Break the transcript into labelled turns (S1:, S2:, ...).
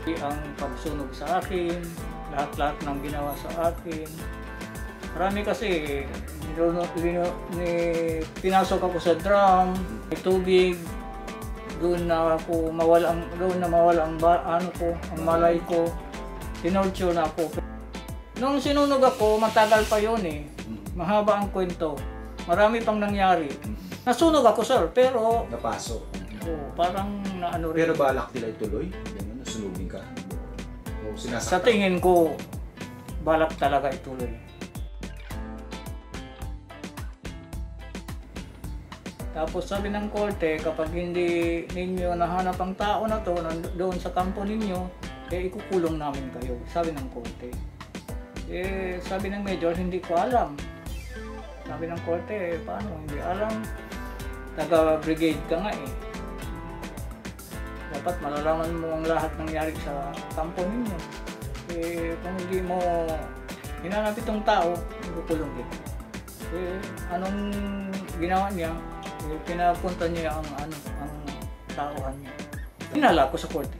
S1: Ang pagsunog sa akin, lahat-lahat ng ginawa sa akin. Marami kasi, pinasok ako sa drum, may tubig, doon na mawala ang malay ko, tinorture na ako. Nung sinunog ako, matagal pa yun eh, mahaba ang kwento, marami pang nangyari. Nasunog ako sir, pero...
S2: Napasok.
S1: Oo, parang naano rin.
S2: Pero balak nila ituloy? Ganun, nasunugin ka? O sinasaktan?
S1: Sa tingin ko, balak talaga ituloy. Tapos sabi ng korte, kapag hindi ninyo nahanap ang tao na to doon sa kampo ninyo, eh ikukulong namin kayo, sabi ng korte. Eh sabi ng major, hindi ko alam. Sabi ng korte, paano hindi alam? Taga-brigade ka nga eh. Dapat malalaman mo ang lahat nangyari sa kampo ninyo. Eh kung hindi mo hinanap itong tao, ikukulong kita. Eh anong ginawa niya? Pinapunta niya ang tauhan niya. Hinala ko sa korte.